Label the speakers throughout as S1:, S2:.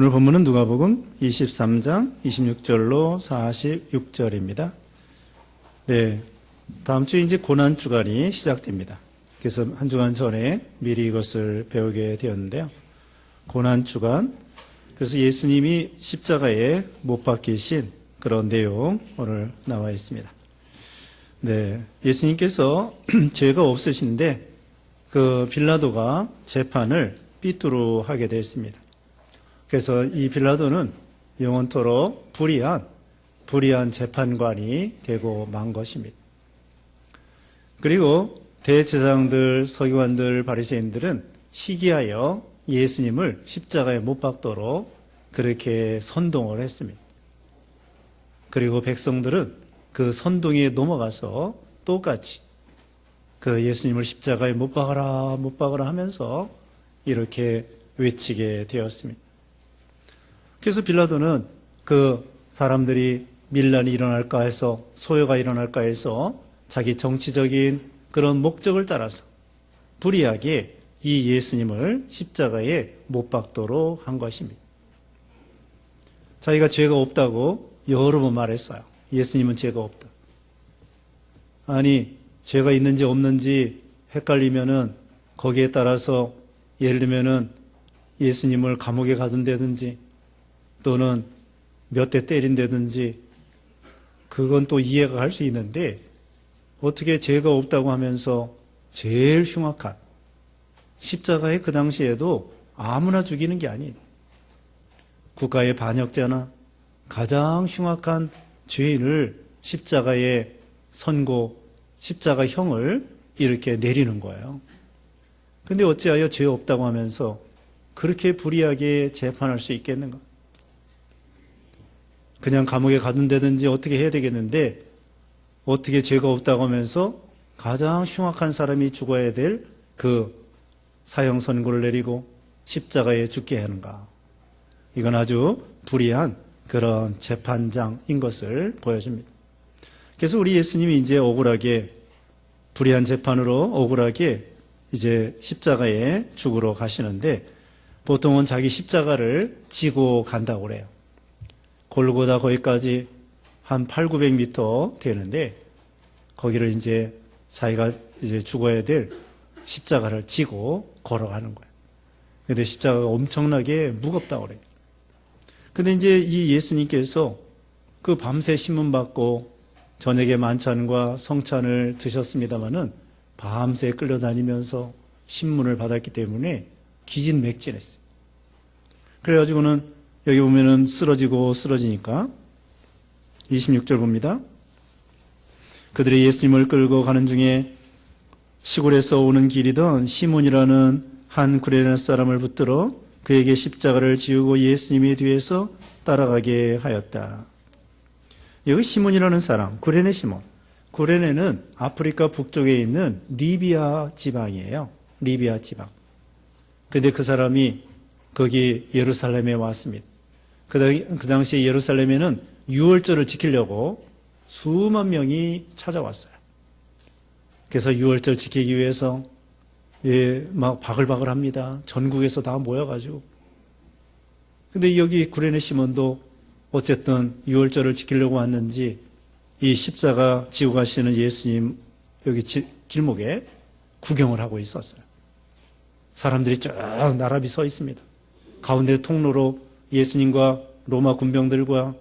S1: 오늘 본문은 누가복음 23장 26절로 46절입니다. 네, 다음 주에 이제 고난주간이 시작됩니다. 그래서 한 주간 전에 미리 이것을 배우게 되었는데요. 고난주간, 그래서 예수님이 십자가에 못 박히신 그런 내용 오늘 나와 있습니다. 네, 예수님께서 죄가 없으신데 그 빌라도가 재판을 삐뚤어 하게 됐습니다. 그래서 이 빌라도는 영원토록 불의한 재판관이 되고 만 것입니다. 그리고 대제사장들, 서기관들, 바리새인들은 시기하여 예수님을 십자가에 못 박도록 그렇게 선동을 했습니다. 그리고 백성들은 그 선동에 넘어가서 똑같이 그 예수님을 십자가에 못 박아라 하면서 이렇게 외치게 되었습니다. 그래서 빌라도는 그 사람들이 밀란이 일어날까 해서, 소요가 일어날까 해서 자기 정치적인 그런 목적을 따라서 불의하게 이 예수님을 십자가에 못 박도록 한 것입니다. 자기가 죄가 없다고 여러 번 말했어요. 예수님은 죄가 없다. 아니, 죄가 있는지 없는지 헷갈리면은 거기에 따라서 예를 들면은 예수님을 감옥에 가둔다든지 또는 몇 대 때린다든지 그건 또 이해가 갈 수 있는데 어떻게 죄가 없다고 하면서 제일 흉악한 십자가에 그 당시에도 아무나 죽이는 게 아니에요. 국가의 반역자나 가장 흉악한 죄인을 십자가에 십자가형을 이렇게 내리는 거예요. 근데 어찌하여 죄 없다고 하면서 그렇게 불의하게 재판할 수 있겠는가? 그냥 감옥에 가둔다든지 어떻게 해야 되겠는데 어떻게 죄가 없다고 하면서 가장 흉악한 사람이 죽어야 될 그 사형 선고를 내리고 십자가에 죽게 하는가? 이건 아주 불의한 그런 재판장인 것을 보여줍니다. 그래서 우리 예수님이 이제 불의한 재판으로 억울하게 이제 십자가에 죽으러 가시는데 보통은 자기 십자가를 지고 간다고 그래요. 골고다 거기까지 한 800~900m 되는데 거기를 이제 자기가 이제 죽어야 될 십자가를 지고 걸어가는 거예요. 근데 십자가가 엄청나게 무겁다고 그래요. 근데 이제 이 예수님께서 그 밤새 신문 받고 저녁에 만찬과 성찬을 드셨습니다마는 밤새 끌려다니면서 신문을 받았기 때문에 기진맥진했어요. 그래가지고는 여기 보면은 쓰러지니까 26절 봅니다. 그들이 예수님을 끌고 가는 중에 시골에서 오는 길이던 시몬이라는 한 구레네 사람을 붙들어 그에게 십자가를 지우고 예수님의 뒤에서 따라가게 하였다. 여기 시몬이라는 사람, 구레네 시몬. 구레네는 아프리카 북쪽에 있는 리비아 지방이에요. 리비아 지방. 근데 그 사람이 거기 예루살렘에 왔습니다. 그 당시에 예루살렘에는 유월절을 지키려고 수만 명이 찾아왔어요. 그래서 유월절 지키기 위해서 막 바글바글 합니다. 전국에서 다 모여가지고. 근데 여기 구레네 시몬도 어쨌든 유월절을 지키려고 왔는지 이 십자가 지고 가시는 예수님 여기 길목에 구경을 하고 있었어요. 사람들이 쭉 나란히 서 있습니다. 가운데 통로로 예수님과 로마 군병들과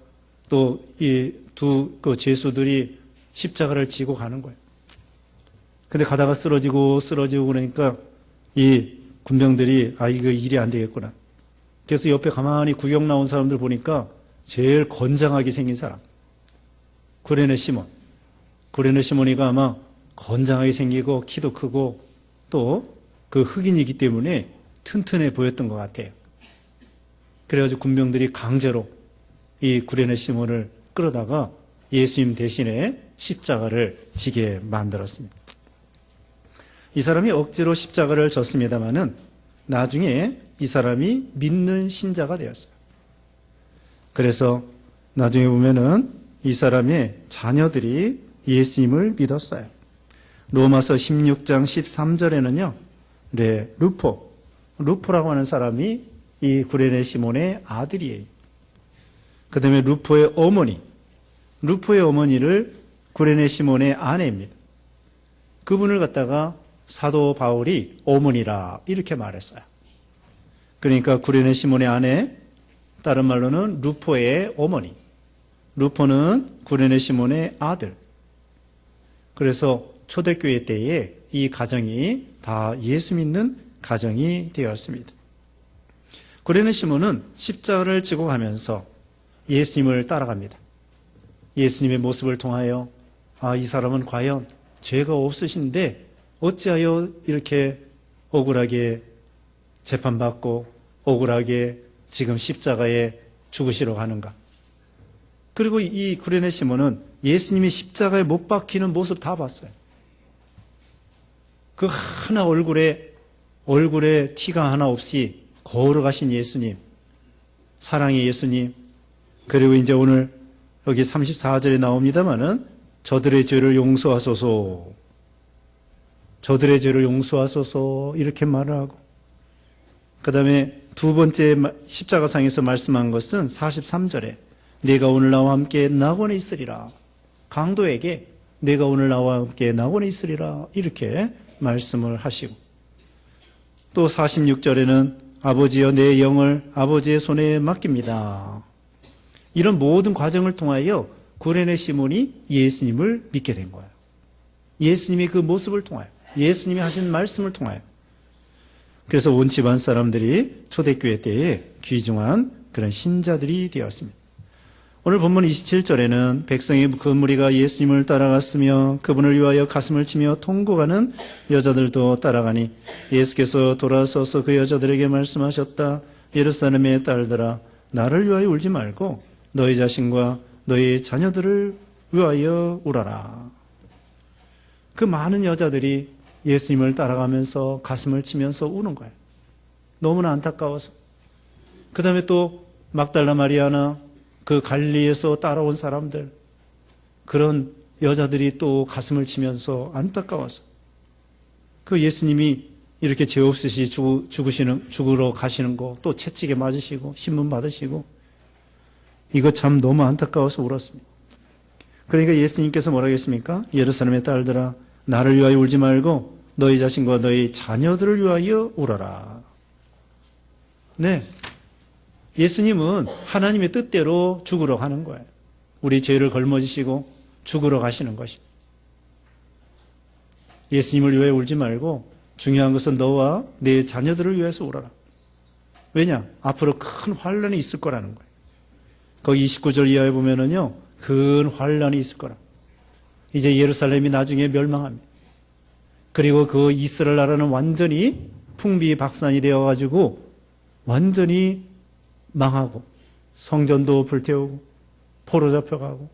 S1: 또 이 두 죄수들이 십자가를 지고 가는 거예요. 근데 가다가 쓰러지고 그러니까 이 군병들이 이거 일이 안 되겠구나. 그래서 옆에 가만히 구경 나온 사람들 보니까 제일 건장하게 생긴 사람. 구레네 시몬이가 아마 건장하게 생기고 키도 크고 또 그 흑인이기 때문에 튼튼해 보였던 것 같아요. 그래가지고 군병들이 강제로 이 구레네 시몬을 끌어다가 예수님 대신에 십자가를 지게 만들었습니다. 이 사람이 억지로 십자가를 졌습니다마는 나중에 이 사람이 믿는 신자가 되었어요. 그래서 나중에 보면은 이 사람의 자녀들이 예수님을 믿었어요. 로마서 16장 13절에는요, 루포라고 하는 사람이 이 구레네 시몬의 아들이에요. 그 다음에 루포의 어머니, 루포의 어머니를 구레네 시몬의 아내입니다. 그분을 갖다가 사도 바울이 어머니라 이렇게 말했어요. 그러니까 구레네 시몬의 아내, 다른 말로는 루포의 어머니, 루포는 구레네 시몬의 아들. 그래서 초대교회 때에 이 가정이 다 예수 믿는 가정이 되었습니다. 구레네 시몬은 십자가를 지고 가면서 예수님을 따라갑니다. 예수님의 모습을 통하여 이 사람은 과연 죄가 없으신데 어찌하여 이렇게 억울하게 재판받고 억울하게 지금 십자가에 죽으시러 하는가. 그리고 이 구레네 시몬은 예수님이 십자가에 못 박히는 모습 다 봤어요. 그 하나 얼굴에 티가 하나 없이 걸어가신 예수님, 사랑의 예수님, 그리고 이제 오늘 여기 34절에 나옵니다마는 저들의 죄를 용서하소서, 저들의 죄를 용서하소서 이렇게 말을 하고, 그 다음에 두 번째 십자가상에서 말씀한 것은 43절에 내가 오늘 나와 함께 낙원에 있으리라, 강도에게 내가 오늘 나와 함께 낙원에 있으리라 이렇게 말씀을 하시고, 또 46절에는 아버지여 내 영을 아버지의 손에 맡깁니다. 이런 모든 과정을 통하여 구레네 시몬이 예수님을 믿게 된 거예요. 예수님의 그 모습을 통하여, 예수님이 하신 말씀을 통하여. 그래서 온 집안 사람들이 초대교회 때에 귀중한 그런 신자들이 되었습니다. 오늘 본문 27절에는 백성의 그 무리가 예수님을 따라갔으며 그분을 위하여 가슴을 치며 통곡하는 여자들도 따라가니 예수께서 돌아서서 그 여자들에게 말씀하셨다. 예루살렘의 딸들아, 나를 위하여 울지 말고 너희 자신과 너희 자녀들을 위하여 울어라. 그 많은 여자들이 예수님을 따라가면서 가슴을 치면서 우는 거예요. 너무나 안타까워서. 그 다음에 또 막달라 마리아나 그 갈릴리에서 따라온 사람들, 그런 여자들이 또 가슴을 치면서 안타까워서 그 예수님이 이렇게 죄 없으시 죽으러 가시는 거 또 채찍에 맞으시고 신문 받으시고 이거 참 너무 안타까워서 울었습니다. 그러니까 예수님께서 뭐라고 했습니까? 예루살렘의 딸들아, 나를 위하여 울지 말고 너희 자신과 너희 자녀들을 위하여 울어라. 네, 예수님은 하나님의 뜻대로 죽으러 가는 거예요. 우리 죄를 걸머지시고 죽으러 가시는 것입니다. 예수님을 위해 울지 말고 중요한 것은 너와 내 자녀들을 위해서 울어라. 왜냐? 앞으로 큰 환란이 있을 거라는 거예요. 거기 29절 이하에 보면은요, 큰 환란이 있을 거라. 이제 예루살렘이 나중에 멸망합니다. 그리고 그 이스라엘 나라는 완전히 풍비박산이 되어가지고 완전히 망하고 성전도 불태우고 포로 잡혀가고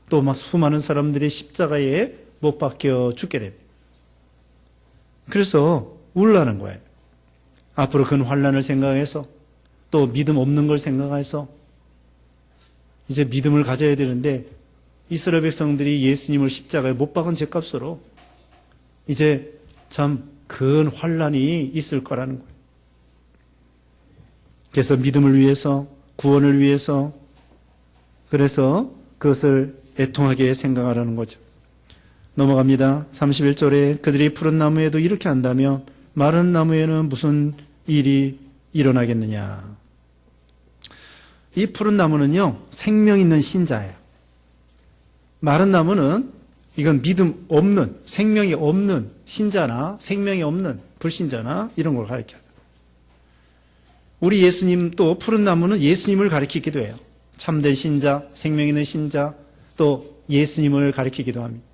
S1: 또 막 수많은 사람들이 십자가에 못 박혀 죽게 됩니다. 그래서 울라는 거예요. 앞으로 큰 환란을 생각해서 또 믿음 없는 걸 생각해서 이제 믿음을 가져야 되는데 이스라엘 백성들이 예수님을 십자가에 못 박은 죄값으로 이제 참 큰 환란이 있을 거라는 거예요. 그래서 믿음을 위해서, 구원을 위해서, 그래서 그것을 애통하게 생각하라는 거죠. 넘어갑니다. 31절에 그들이 푸른 나무에도 이렇게 한다면 마른 나무에는 무슨 일이 일어나겠느냐. 이 푸른 나무는요, 생명 있는 신자예요. 마른 나무는 이건 믿음 없는, 생명이 없는 신자나 생명이 없는 불신자나 이런 걸 가리켜요. 우리 예수님 또 푸른 나무는 예수님을 가리키기도 해요. 참된 신자, 생명 있는 신자, 또 예수님을 가리키기도 합니다.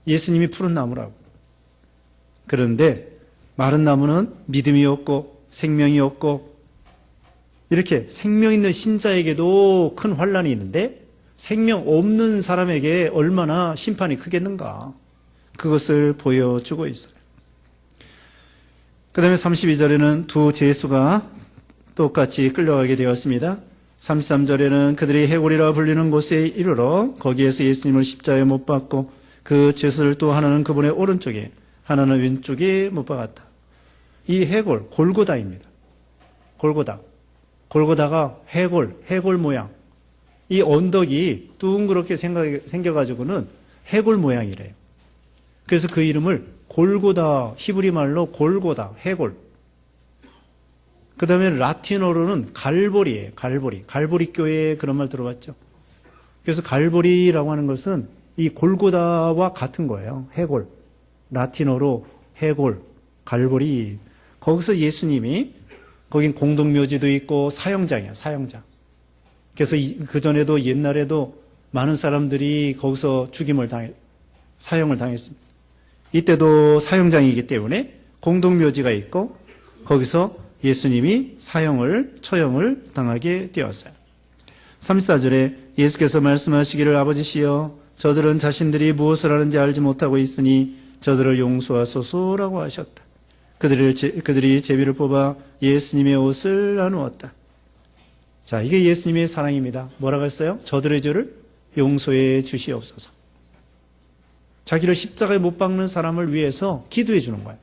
S1: 예수님이 푸른 나무라고. 그런데 마른 나무는 믿음이 없고 생명이 없고 이렇게 생명 있는 신자에게도 큰 환란이 있는데 생명 없는 사람에게 얼마나 심판이 크겠는가. 그것을 보여주고 있어요. 그 다음에 32절에는 두 죄수가 똑같이 끌려가게 되었습니다. 33절에는 그들이 해골이라 불리는 곳에 이르러 거기에서 예수님을 십자가에 못 박고 그 죄수를 또 하나는 그분의 오른쪽에 하나는 왼쪽에 못 박았다. 이 해골 골고다입니다. 골고다. 골고다가 해골 모양. 이 언덕이 둥그렇게 생겨가지고는 해골 모양이래요. 그래서 그 이름을 골고다, 히브리 말로 골고다, 해골. 그 다음에 라틴어로는 갈보리예요. 갈보리 교회 그런 말 들어봤죠? 그래서 갈보리라고 하는 것은 이 골고다와 같은 거예요. 해골. 라틴어로 해골, 갈보리. 거기서 예수님이, 거긴 공동묘지도 있고 사형장이야, 사형장. 그래서 그전에도 옛날에도 많은 사람들이 거기서 사형을 당했습니다. 이때도 사형장이기 때문에 공동묘지가 있고 거기서 예수님이 처형을 당하게 되었어요. 34절에 예수께서 말씀하시기를 아버지시여 저들은 자신들이 무엇을 하는지 알지 못하고 있으니 저들을 용서하소서라고 하셨다. 그들이 제비를 뽑아 예수님의 옷을 나누었다. 자, 이게 예수님의 사랑입니다. 뭐라고 했어요? 저들의 죄를 용서해 주시옵소서. 자기를 십자가에 못 박는 사람을 위해서 기도해 주는 거예요.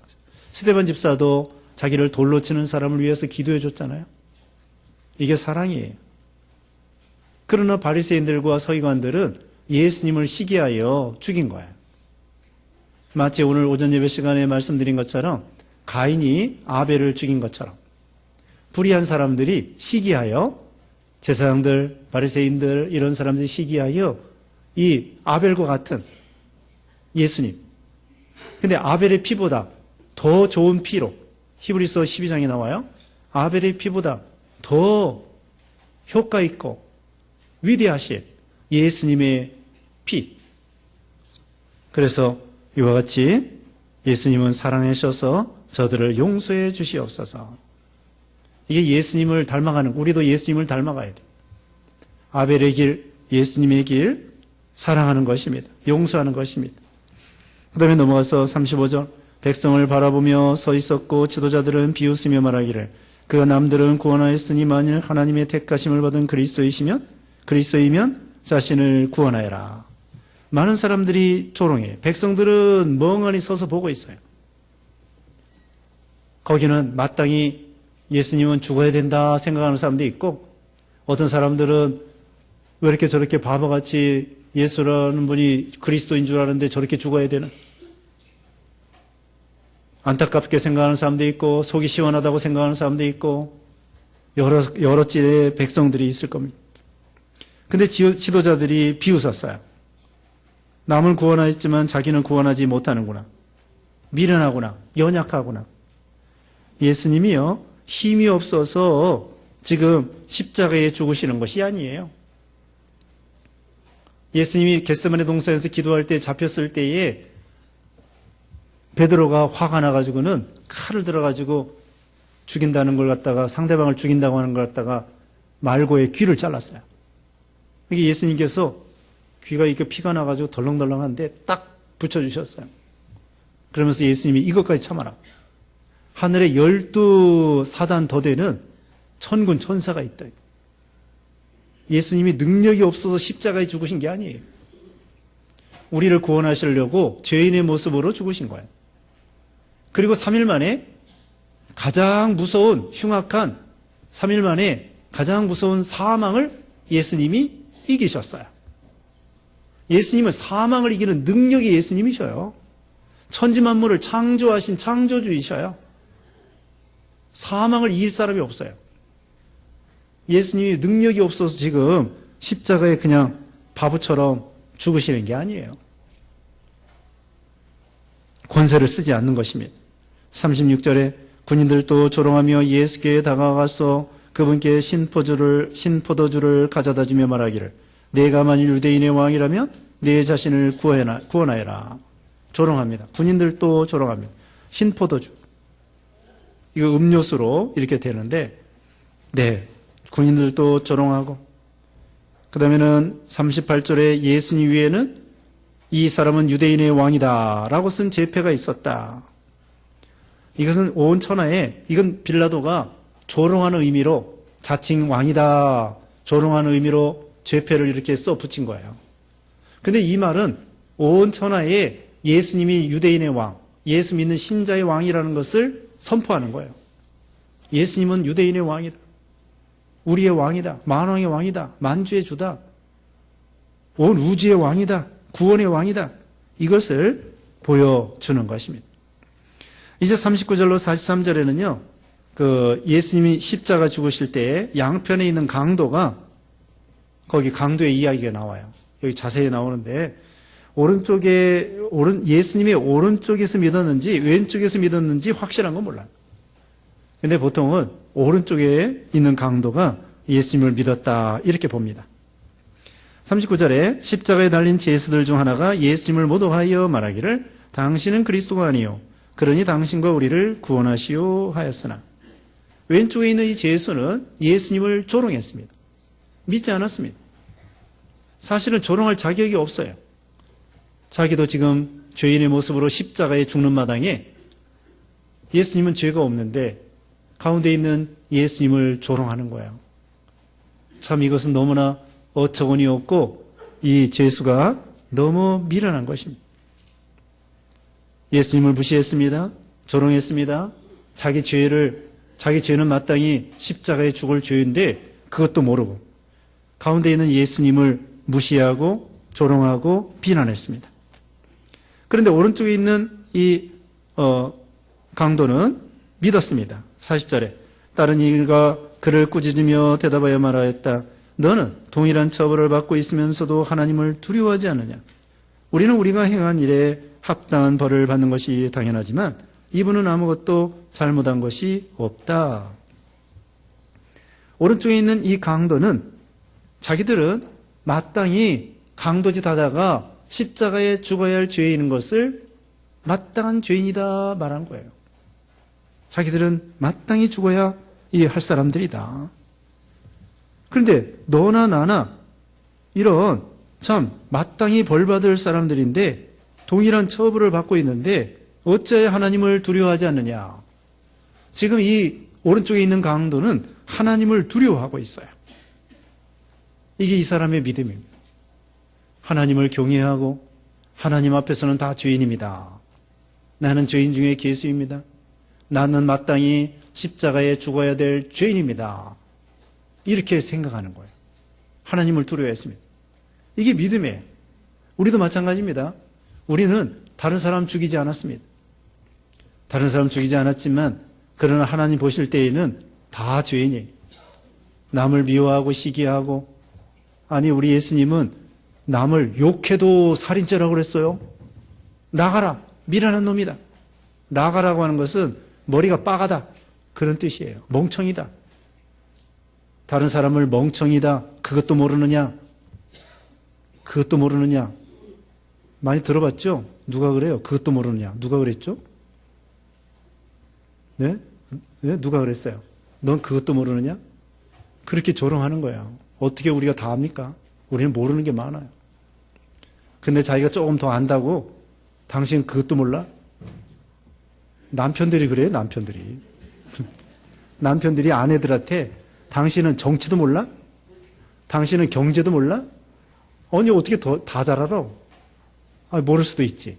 S1: 스데반 집사도 자기를 돌로 치는 사람을 위해서 기도해 줬잖아요. 이게 사랑이에요. 그러나 바리새인들과 서기관들은 예수님을 시기하여 죽인 거예요. 마치 오늘 오전 예배 시간에 말씀드린 것처럼 가인이 아벨을 죽인 것처럼 불의한 사람들이 시기하여 제사장들, 바리새인들 이런 사람들이 시기하여 이 아벨과 같은 예수님. 근데 아벨의 피보다 더 좋은 피로 히브리서 12장에 나와요. 아벨의 피보다 더 효과 있고 위대하신 예수님의 피. 그래서 이와 같이 예수님은 사랑하셔서 저들을 용서해 주시옵소서. 이게 예수님을 닮아가는, 우리도 예수님을 닮아가야 돼. 아벨의 길, 예수님의 길, 사랑하는 것입니다. 용서하는 것입니다. 그 다음에 넘어가서 35절. 백성을 바라보며 서 있었고 지도자들은 비웃으며 말하기를 그가 남들은 구원하였으니 만일 하나님의 택하심을 받은 그리스도이면 자신을 구원하여라. 많은 사람들이 조롱해. 백성들은 멍하니 서서 보고 있어요. 거기는 마땅히 예수님은 죽어야 된다 생각하는 사람도 있고, 어떤 사람들은 왜 이렇게 저렇게 바보같이 예수라는 분이 그리스도인 줄 아는데 저렇게 죽어야 되나? 안타깝게 생각하는 사람도 있고, 속이 시원하다고 생각하는 사람도 있고, 여러 찔의 백성들이 있을 겁니다. 근데 지도자들이 비웃었어요. 남을 구원하였지만 자기는 구원하지 못하는구나. 미련하구나. 연약하구나. 예수님이요, 힘이 없어서 지금 십자가에 죽으시는 것이 아니에요. 예수님이 겟세마네 동산에서 기도할 때 잡혔을 때에 베드로가 화가 나가지고는 칼을 들어가지고 죽인다는 걸 갖다가, 상대방을 죽인다고 하는 걸 갖다가 말고의 귀를 잘랐어요. 이게 예수님께서 귀가 이렇게 피가 나가지고 덜렁덜렁한데 딱 붙여주셨어요. 그러면서 예수님이 이것까지 참아라. 하늘에 12사단 더 되는 천군 천사가 있다. 예수님이 능력이 없어서 십자가에 죽으신 게 아니에요. 우리를 구원하시려고 죄인의 모습으로 죽으신 거예요. 그리고 3일 만에 가장 무서운, 흉악한 3일 만에 가장 무서운 사망을 예수님이 이기셨어요. 예수님은 사망을 이기는 능력이 예수님이셔요. 천지만물을 창조하신 창조주이셔요. 사망을 이길 사람이 없어요. 예수님이 능력이 없어서 지금 십자가에 그냥 바보처럼 죽으시는 게 아니에요. 권세를 쓰지 않는 것입니다. 36절에 군인들도 조롱하며 예수께 다가가서 그분께 신포도주를 가져다 주며 말하기를 내가 만일 유대인의 왕이라면 내 자신을 구원하여라. 조롱합니다. 군인들도 조롱합니다. 신포도주. 이거 음료수로 이렇게 되는데, 네, 군인들도 조롱하고, 그 다음에는 38절에 예수님 위에는 이 사람은 유대인의 왕이다 라고 쓴 제패가 있었다. 이것은 온 천하에, 이건 빌라도가 조롱하는 의미로 자칭 왕이다, 조롱하는 의미로 제패를 이렇게 써 붙인 거예요. 근데 이 말은 온 천하에 예수님이 유대인의 왕, 예수 믿는 신자의 왕이라는 것을 선포하는 거예요. 예수님은 유대인의 왕이다. 우리의 왕이다. 만왕의 왕이다. 만주의 주다. 온 우주의 왕이다. 구원의 왕이다. 이것을 보여주는 것입니다. 이제 39절로 43절에는요, 예수님이 십자가 죽으실 때 양편에 있는 강도가, 거기 강도의 이야기가 나와요. 여기 자세히 나오는데, 예수님이 오른쪽에서 믿었는지 왼쪽에서 믿었는지 확실한 건 몰라요. 근데 보통은 오른쪽에 있는 강도가 예수님을 믿었다, 이렇게 봅니다. 39절에 십자가에 달린 죄수들 중 하나가 예수님을 모독하여 말하기를 당신은 그리스도가 아니요 그러니 당신과 우리를 구원하시오 하였으나, 왼쪽에 있는 이 죄수는 예수님을 조롱했습니다. 믿지 않았습니다. 사실은 조롱할 자격이 없어요. 자기도 지금 죄인의 모습으로 십자가에 죽는 마당에 예수님은 죄가 없는데 가운데 있는 예수님을 조롱하는 거예요. 참 이것은 너무나 어처구니 없고 이 죄수가 너무 미련한 것입니다. 예수님을 무시했습니다. 조롱했습니다. 자기 죄는 마땅히 십자가에 죽을 죄인데 그것도 모르고 가운데 있는 예수님을 무시하고 조롱하고 비난했습니다. 그런데 오른쪽에 있는 이 강도는 믿었습니다. 40절에 다른 이가 그를 꾸짖으며 대답하여 말하였다. 너는 동일한 처벌을 받고 있으면서도 하나님을 두려워하지 않느냐? 우리는 우리가 행한 일에 합당한 벌을 받는 것이 당연하지만 이분은 아무것도 잘못한 것이 없다. 오른쪽에 있는 이 강도는 자기들은 마땅히 강도짓 하다가 십자가에 죽어야 할 죄인인 것을 마땅한 죄인이다 말한 거예요. 자기들은 마땅히 죽어야 할 사람들이다. 그런데 너나 나나 이런 참 마땅히 벌받을 사람들인데 동일한 처벌을 받고 있는데 어찌하여 하나님을 두려워하지 않느냐. 지금 이 오른쪽에 있는 강도는 하나님을 두려워하고 있어요. 이게 이 사람의 믿음입니다. 하나님을 경외하고 하나님 앞에서는 다 죄인입니다. 나는 죄인 중에 괴수입니다. 나는 마땅히 십자가에 죽어야 될 죄인입니다. 이렇게 생각하는 거예요. 하나님을 두려워했습니다. 이게 믿음이에요. 우리도 마찬가지입니다. 우리는 다른 사람 죽이지 않았습니다. 다른 사람 죽이지 않았지만 그러나 하나님 보실 때에는 다 죄인이에요. 남을 미워하고 시기하고, 아니 우리 예수님은 남을 욕해도 살인죄라고 그랬어요. 나가라, 미련한 놈이다. 나가라고 하는 것은 머리가 빠가다, 그런 뜻이에요. 멍청이다. 다른 사람을 멍청이다, 그것도 모르느냐? 그것도 모르느냐? 많이 들어봤죠? 누가 그래요? 그것도 모르느냐? 누가 그랬죠? 네? 네? 누가 그랬어요? 넌 그것도 모르느냐? 그렇게 조롱하는 거예요. 어떻게 우리가 다 압니까? 우리는 모르는 게 많아요. 근데 자기가 조금 더 안다고 당신 그것도 몰라? 남편들이 그래요, 남편들이. 남편들이 아내들한테 당신은 정치도 몰라? 당신은 경제도 몰라? 아니, 어떻게 다 잘 알아? 모를 수도 있지.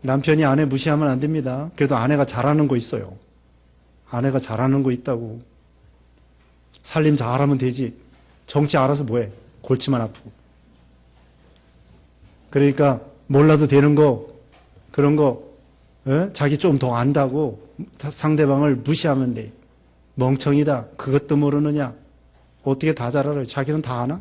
S1: 남편이 아내 무시하면 안 됩니다. 그래도 아내가 잘하는 거 있어요. 아내가 잘하는 거 있다고. 살림 잘하면 되지. 정치 알아서 뭐해? 골치만 아프고. 그러니까 몰라도 되는 거, 그런 거, 자기 좀 더 안다고 상대방을 무시하면 돼. 멍청이다. 그것도 모르느냐? 어떻게 다 잘 알아요? 자기는 다 아나?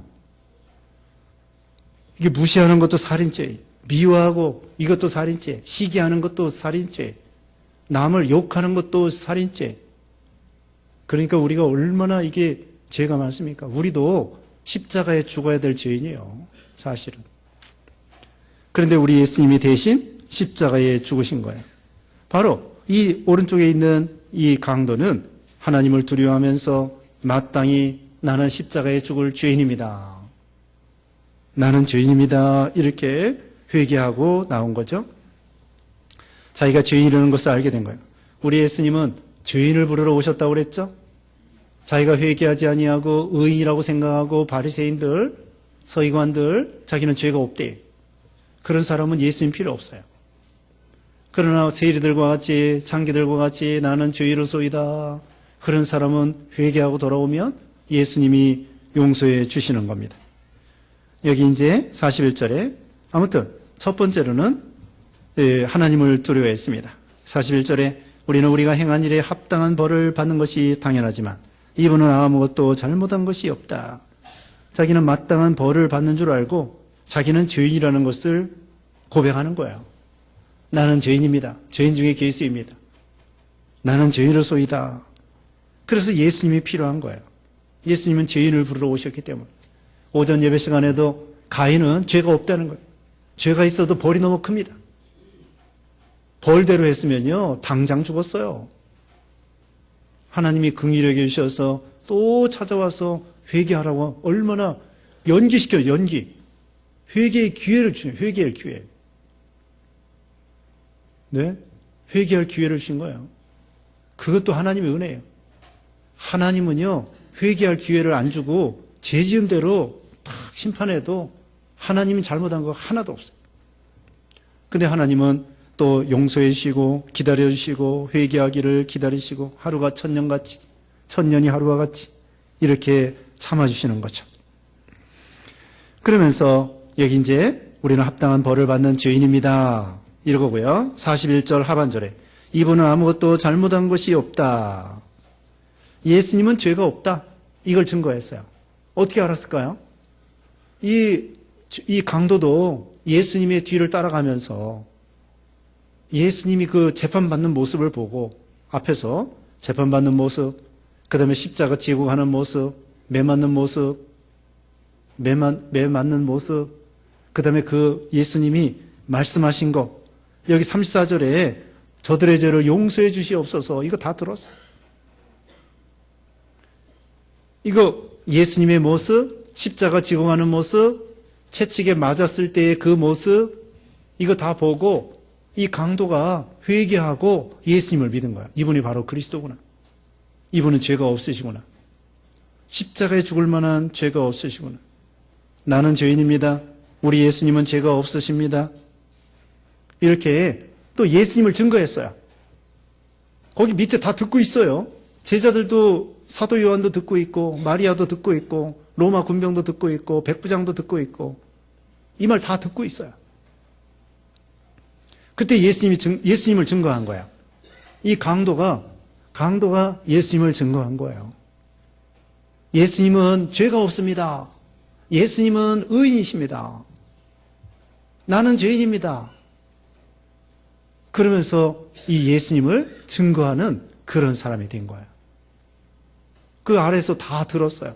S1: 이게 무시하는 것도 살인죄, 미워하고 이것도 살인죄, 시기하는 것도 살인죄, 남을 욕하는 것도 살인죄. 그러니까 우리가 얼마나 이게 죄가 많습니까? 우리도 십자가에 죽어야 될 죄인이에요, 사실은. 그런데 우리 예수님이 대신 십자가에 죽으신 거예요. 바로 이 오른쪽에 있는 이 강도는 하나님을 두려워하면서 마땅히 나는 십자가에 죽을 죄인입니다. 나는 죄인입니다. 이렇게 회개하고 나온 거죠. 자기가 죄인이라는 것을 알게 된 거예요. 우리 예수님은 죄인을 부르러 오셨다고 그랬죠. 자기가 회개하지 아니하고 의인이라고 생각하고 바리새인들, 서기관들, 자기는 죄가 없대. 그런 사람은 예수님 필요 없어요. 그러나 세리들과 같이, 창기들과 같이 나는 죄인으로소이다, 그런 사람은 회개하고 돌아오면 예수님이 용서해 주시는 겁니다. 여기 이제 41절에 아무튼 첫 번째로는 하나님을 두려워했습니다. 41절에 우리는 우리가 행한 일에 합당한 벌을 받는 것이 당연하지만 이분은 아무것도 잘못한 것이 없다. 자기는 마땅한 벌을 받는 줄 알고 자기는 죄인이라는 것을 고백하는 거예요. 나는 죄인입니다. 죄인 중에 괴수입니다. 나는 죄인으로소이다. 그래서 예수님이 필요한 거예요. 예수님은 죄인을 부르러 오셨기 때문에. 오전 예배 시간에도 가인은 죄가 없다는 거예요. 죄가 있어도 벌이 너무 큽니다. 벌대로 했으면요 당장 죽었어요. 하나님이 긍휼히 여기셔서 또 찾아와서 회개하라고 얼마나 연기시켜요. 연기. 회개의 기회를 주네요. 회개할 기회. 네? 회개할 기회를 주신 거예요. 그것도 하나님의 은혜예요. 하나님은요 회개할 기회를 안 주고 죄 지은 대로 탁 심판해도 하나님이 잘못한 거 하나도 없어요. 근데 하나님은 또 용서해 주시고 기다려 주시고 회개하기를 기다리시고 하루가 천년같이 천년이 하루와 같이 이렇게 참아주시는 거죠. 그러면서 여기 이제 우리는 합당한 벌을 받는 죄인입니다. 이러고요. 41절 하반절에 이분은 아무것도 잘못한 것이 없다. 예수님은 죄가 없다. 이걸 증거했어요. 어떻게 알았을까요? 이 강도도 예수님의 뒤를 따라가면서 예수님이 그 재판받는 모습을 보고 앞에서 재판받는 모습, 그 다음에 십자가 지고 가는 모습, 매 맞는 모습, 매 맞는 모습, 그 다음에 그 예수님이 말씀하신 거, 여기 34절에 저들의 죄를 용서해 주시옵소서, 이거 다 들었어요. 이거 예수님의 모습, 십자가 지고 가는 모습, 채찍에 맞았을 때의 그 모습, 이거 다 보고 이 강도가 회개하고 예수님을 믿은 거야. 이분이 바로 그리스도구나. 이분은 죄가 없으시구나. 십자가에 죽을 만한 죄가 없으시구나. 나는 죄인입니다. 우리 예수님은 죄가 없으십니다. 이렇게 또 예수님을 증거했어요. 거기 밑에 다 듣고 있어요. 제자들도 사도 요한도 듣고 있고 마리아도 듣고 있고 로마 군병도 듣고 있고 백부장도 듣고 있고 이 말 다 듣고 있어요. 그때 예수님을 증거한 거야. 이 강도가 예수님을 증거한 거예요. 예수님은 죄가 없습니다. 예수님은 의인이십니다. 나는 죄인입니다. 그러면서 이 예수님을 증거하는 그런 사람이 된 거예요. 그 아래에서 다 들었어요.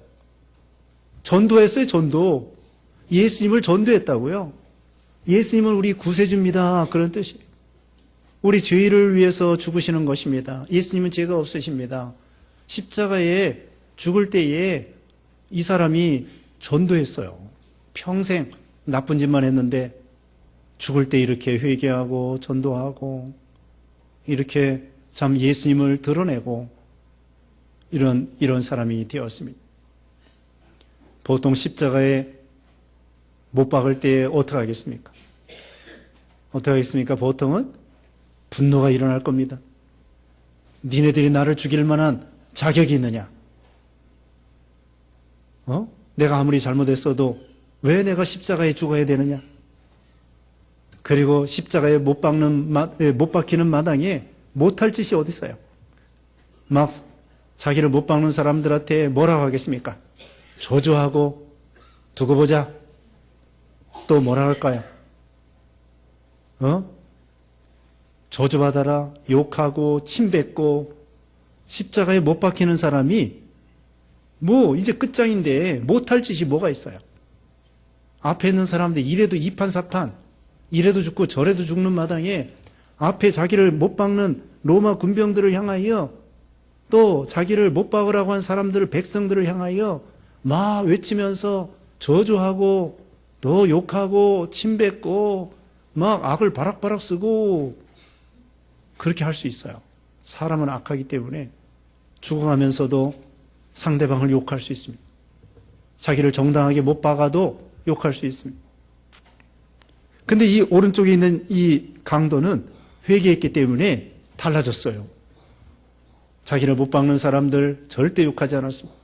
S1: 전도했어요, 전도. 예수님을 전도했다고요. 예수님은 우리 구세주입니다. 그런 뜻이에요. 우리 죄를 위해서 죽으시는 것입니다. 예수님은 죄가 없으십니다. 십자가에 죽을 때에 이 사람이 전도했어요. 평생 나쁜 짓만 했는데 죽을 때 이렇게 회개하고 전도하고 이렇게 참 예수님을 드러내고 이런 사람이 되었습니다. 보통 십자가에 못 박을 때 어떻게 하겠습니까? 어떻게 하겠습니까? 보통은 분노가 일어날 겁니다. 니네들이 나를 죽일 만한 자격이 있느냐? 내가 아무리 잘못했어도 왜 내가 십자가에 죽어야 되느냐? 그리고 십자가에 못 박히는 마당에 못할 짓이 어디 있어요? 막 자기를 못 박는 사람들한테 뭐라고 하겠습니까? 저주하고 두고 보자. 또 뭐라 할까요? 저주받아라, 욕하고 침뱉고 십자가에 못 박히는 사람이 이제 끝장인데 못할 짓이 뭐가 있어요? 앞에 있는 사람들 이래도 이판사판, 이래도 죽고 저래도 죽는 마당에 앞에 자기를 못 박는 로마 군병들을 향하여 또 자기를 못 박으라고 한 사람들, 백성들을 향하여 막 외치면서 저주하고 또 욕하고 침뱉고 막 악을 바락바락 쓰고 그렇게 할 수 있어요. 사람은 악하기 때문에 죽어가면서도 상대방을 욕할 수 있습니다. 자기를 정당하게 못 박아도 욕할 수 있습니다. 근데 이 오른쪽에 있는 이 강도는 회개했기 때문에 달라졌어요. 자기를 못 박는 사람들 절대 욕하지 않았습니다.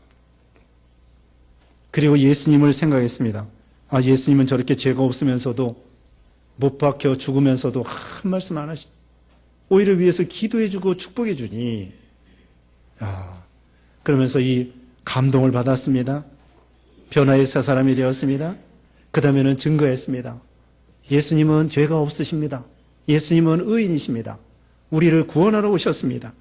S1: 그리고 예수님을 생각했습니다. 아, 예수님은 저렇게 죄가 없으면서도 못 박혀 죽으면서도 한 말씀 안 하시. 오히려 위해서 기도해주고 축복해주니. 그러면서 이 감동을 받았습니다. 변화의 새 사람이 되었습니다. 그 다음에는 증거했습니다. 예수님은 죄가 없으십니다. 예수님은 의인이십니다. 우리를 구원하러 오셨습니다.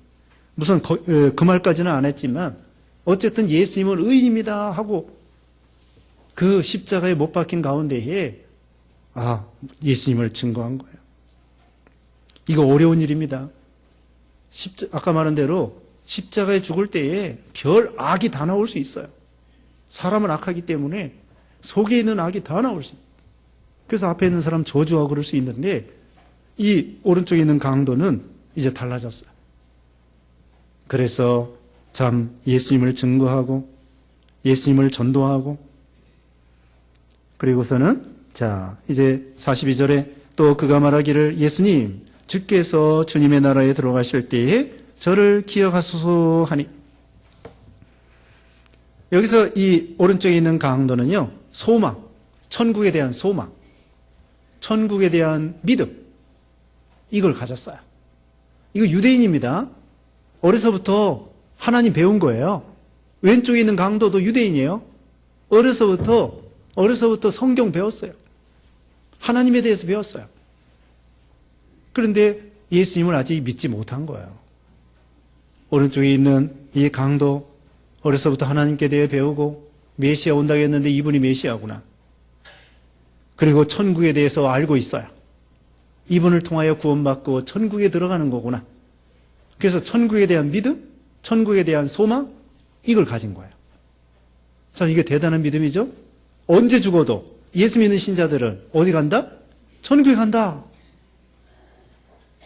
S1: 무슨 그 말까지는 안 했지만 어쨌든 예수님은 의인입니다 하고 그 십자가에 못 박힌 가운데에 예수님을 증거한 거예요. 이거 어려운 일입니다. 아까 말한 대로 십자가에 죽을 때에 별 악이 다 나올 수 있어요. 사람은 악하기 때문에 속에 있는 악이 다 나올 수 있어요. 그래서 앞에 있는 사람 저주하고 그럴 수 있는데 이 오른쪽에 있는 강도는 이제 달라졌어요. 그래서 참 예수님을 증거하고 예수님을 전도하고 그리고서는 이제 42절에 또 그가 말하기를 예수님 주께서 주님의 나라에 들어가실 때에 저를 기억하소서 하니 여기서 이 오른쪽에 있는 강도는요 소망, 천국에 대한 소망, 천국에 대한 믿음 이걸 가졌어요. 이거 유대인입니다. 어려서부터 하나님 배운 거예요. 왼쪽에 있는 강도도 유대인이에요. 어려서부터 성경 배웠어요. 하나님에 대해서 배웠어요. 그런데 예수님을 아직 믿지 못한 거예요. 오른쪽에 있는 이 강도 어려서부터 하나님께 대해 배우고 메시아 온다고 했는데 이분이 메시아구나. 그리고 천국에 대해서 알고 있어요. 이분을 통하여 구원받고 천국에 들어가는 거구나. 그래서 천국에 대한 믿음, 천국에 대한 소망 이걸 가진 거예요. 참 이게 대단한 믿음이죠. 언제 죽어도 예수 믿는 신자들은 어디 간다? 천국에 간다.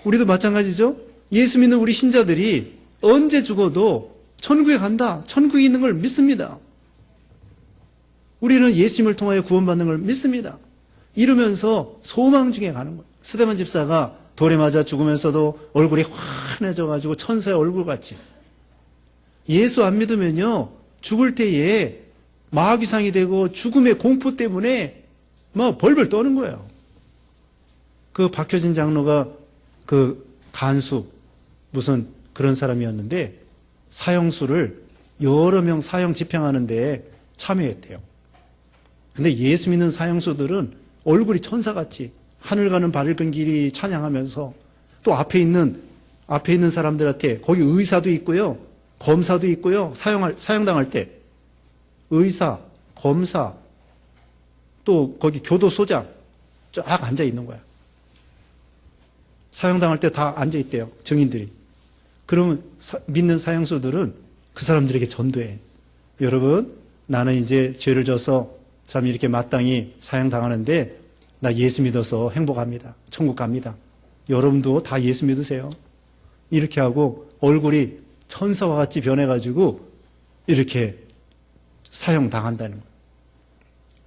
S1: 우리도 마찬가지죠. 예수 믿는 우리 신자들이 언제 죽어도 천국에 간다. 천국에 있는 걸 믿습니다. 우리는 예수님을 통하여 구원받는 걸 믿습니다. 이러면서 소망 중에 가는 거예요. 스데반 집사가 돌에 맞아 죽으면서도 얼굴이 환해져가지고 천사의 얼굴같이. 예수 안 믿으면요 죽을 때에 마귀상이 되고 죽음의 공포 때문에 막 벌벌 떠는 거예요. 그 박효진 장로가 그 간수 무슨 그런 사람이었는데 사형수를 여러 명 사형 집행하는데 참여했대요. 근데 예수 믿는 사형수들은 얼굴이 천사같이 하늘 가는 밝은 길이 찬양하면서 또 앞에 있는 사람들한테 거기 의사도 있고요. 검사도 있고요. 사형당할 때 의사, 검사, 또 거기 교도소장 쫙 앉아 있는 거야. 사형당할 때 다 앉아 있대요. 증인들이. 그러면 믿는 사형수들은 그 사람들에게 전도해. 여러분, 나는 이제 죄를 져서 참 이렇게 마땅히 사형당하는데 나 예수 믿어서 행복합니다. 천국 갑니다. 여러분도 다 예수 믿으세요. 이렇게 하고 얼굴이 천사와 같이 변해가지고 이렇게 사형당한다는 거예요.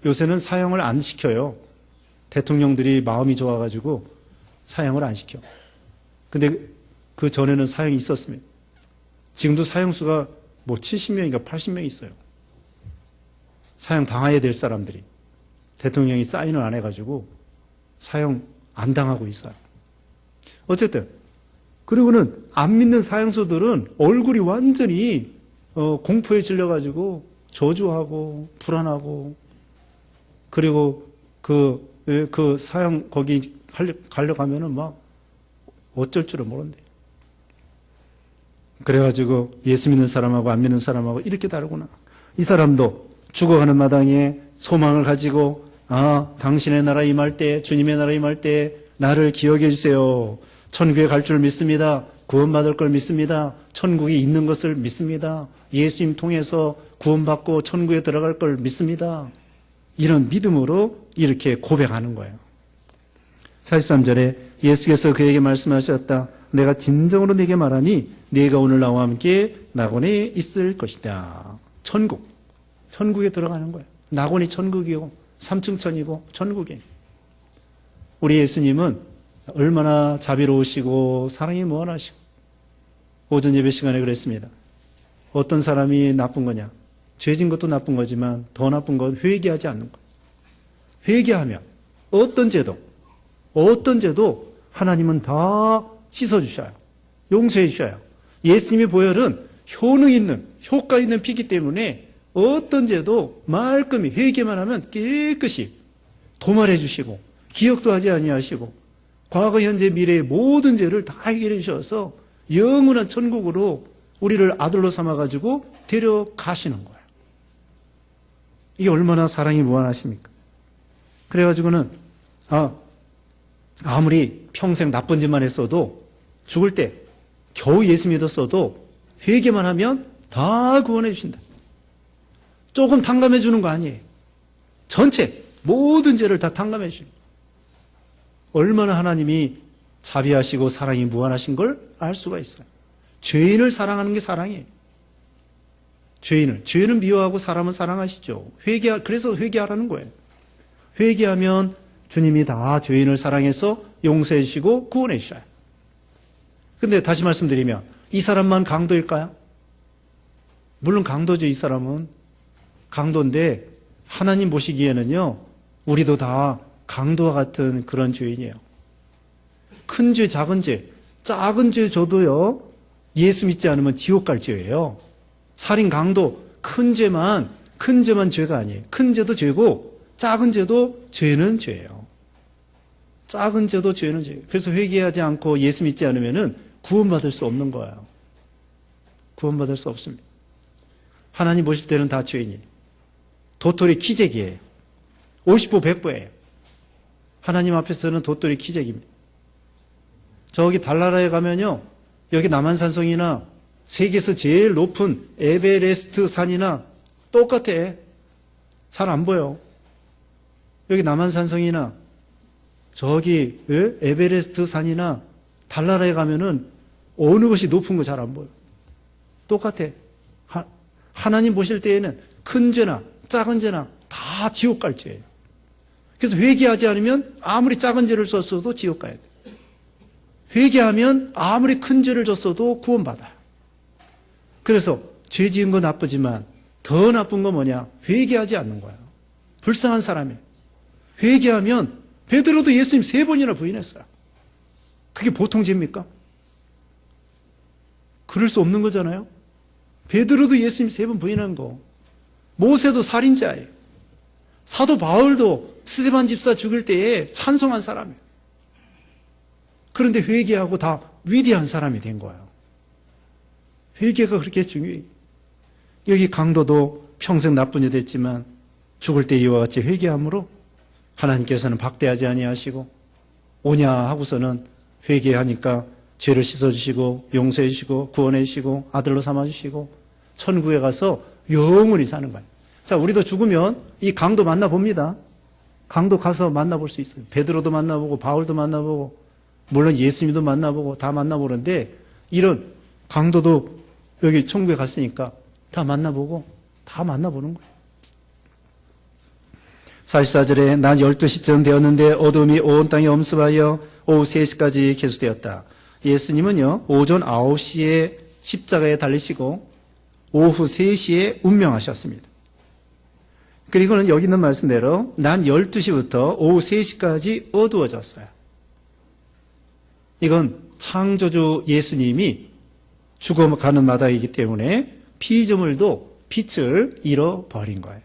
S1: 요새는 사형을 안 시켜요. 대통령들이 마음이 좋아가지고 사형을 안 시켜. 근데 그 전에는 사형이 있었습니다. 지금도 사형수가 뭐 70명인가 80명 있어요. 사형 당해야 될 사람들이. 대통령이 사인을 안 해가지고 사형 안 당하고 있어요. 어쨌든 그리고는 안 믿는 사형수들은 얼굴이 완전히 공포에 질려가지고 저주하고 불안하고 그리고 그 사형 거기 가려가면은 막 어쩔 줄을 모른대. 그래가지고 예수 믿는 사람하고 안 믿는 사람하고 이렇게 다르구나. 이 사람도 죽어가는 마당에 소망을 가지고 당신의 나라 임할 때, 주님의 나라 임할 때 나를 기억해 주세요. 천국에 갈 줄 믿습니다. 구원받을 걸 믿습니다. 천국이 있는 것을 믿습니다. 예수님 통해서 구원받고 천국에 들어갈 걸 믿습니다. 이런 믿음으로 이렇게 고백하는 거예요. 43절에 예수께서 그에게 말씀하셨다. 내가 진정으로 네게 말하니 네가 오늘 나와 함께 낙원에 있을 것이다. 천국에 들어가는 거예요. 낙원이 천국이고 3층 천이고 천국에. 우리 예수님은 얼마나 자비로우시고 사랑이 무한하시고 오전 예배 시간에 그랬습니다. 어떤 사람이 나쁜 거냐? 죄진 것도 나쁜 거지만 더 나쁜 건 회개하지 않는 것. 회개하면 어떤 죄도 하나님은 다 씻어주셔요. 용서해 주셔요. 예수님의 보혈은 효능 있는, 효과 있는 피기 때문에 어떤 죄도 말끔히 회개만 하면 깨끗이 도말해 주시고 기억도 하지 아니하시고 과거, 현재, 미래의 모든 죄를 다 해결해 주셔서 영원한 천국으로 우리를 아들로 삼아가지고 데려가시는 거예요. 이게 얼마나 사랑이 무한하십니까? 그래가지고는 아무리 평생 나쁜 짓만 했어도 죽을 때 겨우 예수 믿었어도 회개만 하면 다 구원해 주신다. 조금 탕감해 주는 거 아니에요. 전체 모든 죄를 다 탕감해 주십니다. 얼마나 하나님이 자비하시고 사랑이 무한하신 걸 알 수가 있어요. 죄인을 사랑하는 게 사랑이에요. 죄인은 미워하고 사람은 사랑하시죠. 그래서 회개하라는 거예요. 회개하면 주님이 다 죄인을 사랑해서 용서해 주시고 구원해 주셔요. 근데 다시 말씀드리면 이 사람만 강도일까요? 물론 강도죠. 이 사람은 강도인데 하나님 보시기에는요, 우리도 다 강도와 같은 그런 죄인이에요. 큰 죄, 작은 죄 저도요, 예수 믿지 않으면 지옥 갈 죄예요. 살인, 강도, 큰 죄만 죄가 아니에요. 큰 죄도 죄고 작은 죄도 죄는 죄예요. 작은 죄도 죄는 죄예요. 그래서 회개하지 않고 예수 믿지 않으면은 구원받을 수 없는 거예요. 구원받을 수 없습니다. 하나님 보실 때는 다 죄인이에요. 도토리 키재기예요. 50보 100보예요. 하나님 앞에서는 도토리 키재기입니다. 저기 달나라에 가면요, 여기 남한산성이나 세계에서 제일 높은 에베레스트 산이나 똑같아. 잘 안 보여. 여기 남한산성이나 저기 에베레스트 산이나 달나라에 가면은 어느 것이 높은 거 잘 안 보여. 똑같아. 하나님 보실 때에는 큰 죄나 작은 죄나 다 지옥 갈 죄예요. 그래서 회개하지 않으면 아무리 작은 죄를 졌어도 지옥 가야 돼. 회개하면 아무리 큰 죄를 졌어도 구원받아요. 그래서 죄 지은 건 나쁘지만 더 나쁜 건 뭐냐? 회개하지 않는 거예요. 불쌍한 사람이에요. 회개하면 베드로도 예수님 3번이나 부인했어요. 그게 보통 죄입니까? 그럴 수 없는 거잖아요. 베드로도 예수님 3번 부인한 거. 모세도 살인자예요. 사도 바울도 스데반 집사 죽일 때에 찬송한 사람이에요. 그런데 회개하고 다 위대한 사람이 된 거예요. 회개가 그렇게 중요해요. 여기 강도도 평생 나쁜 일 됐지만 죽을 때 이와 같이 회개함으로 하나님께서는 박대하지 아니하시고 오냐 하고서는 회개하니까 죄를 씻어주시고 용서해주시고 구원해주시고 아들로 삼아주시고 천국에 가서 영원히 사는 거예요. 자, 우리도 죽으면 이 강도 만나봅니다. 강도 가서 만나볼 수 있어요. 베드로도 만나보고 바울도 만나보고 물론 예수님도 만나보고 다 만나보는데 이런 강도도 여기 천국에 갔으니까 다 만나보고 다 만나보는 거예요. 44절에 낮 12시쯤 되었는데 어둠이 온 땅에 엄습하여 오후 3시까지 계속되었다. 예수님은요, 오전 9시에 십자가에 달리시고 오후 3시에 운명하셨습니다. 그리고는 여기 있는 말씀대로 낮 12시부터 오후 3시까지 어두워졌어요. 이건 창조주 예수님이 죽어가는 마당이기 때문에 피조물도 빛을 잃어버린 거예요.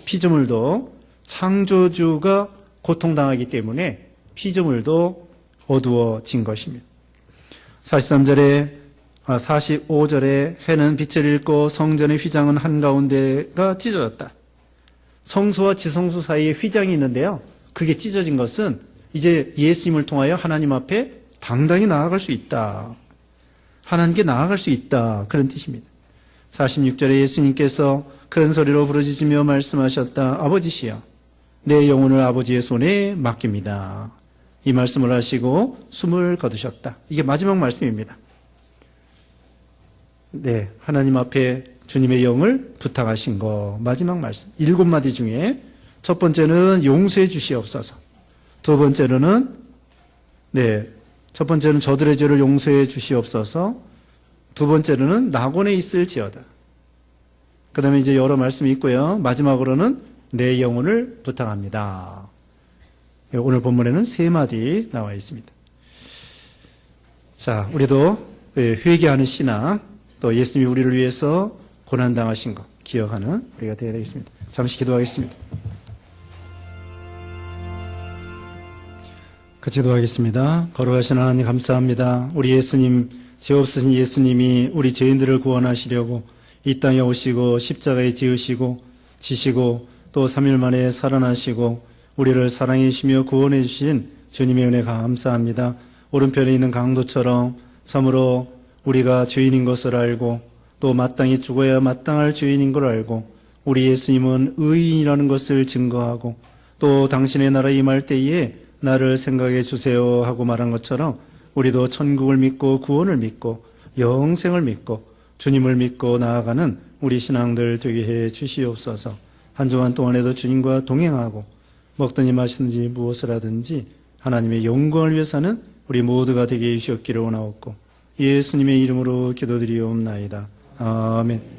S1: 피조물도 창조주가 고통당하기 때문에 피조물도 어두워진 것입니다. 45절에 해는 빛을 잃고 성전의 휘장은 한가운데가 찢어졌다. 성소와 지성소 사이에 휘장이 있는데요. 그게 찢어진 것은 이제 예수님을 통하여 하나님 앞에 당당히 나아갈 수 있다. 하나님께 나아갈 수 있다. 그런 뜻입니다. 46절에 예수님께서 큰 소리로 부르짖으며 말씀하셨다. 아버지시여, 내 영혼을 아버지의 손에 맡깁니다. 이 말씀을 하시고 숨을 거두셨다. 이게 마지막 말씀입니다. 네, 하나님 앞에 주님의 영을 부탁하신 거 마지막 말씀. 7마디 중에 첫 번째는 용서해 주시옵소서. 두 번째로는 첫 번째는 저들의 죄를 용서해 주시옵소서. 두 번째로는 낙원에 있을지어다. 그 다음에 이제 여러 말씀이 있고요. 마지막으로는 내 영혼을 부탁합니다. 오늘 본문에는 세 마디 나와 있습니다. 자, 우리도 회개하는 신앙, 또 예수님이 우리를 위해서 고난당하신 것 기억하는 우리가 되어야 되겠습니다. 잠시 기도하겠습니다. 같이 기도하겠습니다. 거룩하신 하나님 감사합니다. 우리 예수님, 죄 없으신 예수님이 우리 죄인들을 구원하시려고 이 땅에 오시고 십자가에 지으시고 지시고 또 3일 만에 살아나시고 우리를 사랑해 주시며 구원해 주신 주님의 은혜 감사합니다. 오른편에 있는 강도처럼 참으로 우리가 죄인인 것을 알고 또 마땅히 죽어야 마땅할 죄인인 걸 알고 우리 예수님은 의인이라는 것을 증거하고 또 당신의 나라에 임할 때에 나를 생각해 주세요 하고 말한 것처럼 우리도 천국을 믿고 구원을 믿고 영생을 믿고 주님을 믿고 나아가는 우리 신앙들 되게 해 주시옵소서. 한 주간 동안에도 주님과 동행하고 먹든지 마시든지 무엇을 하든지 하나님의 영광을 위해서는 우리 모두가 되게 해 주셨기를 원하옵고 예수님의 이름으로 기도드리옵나이다. 아멘.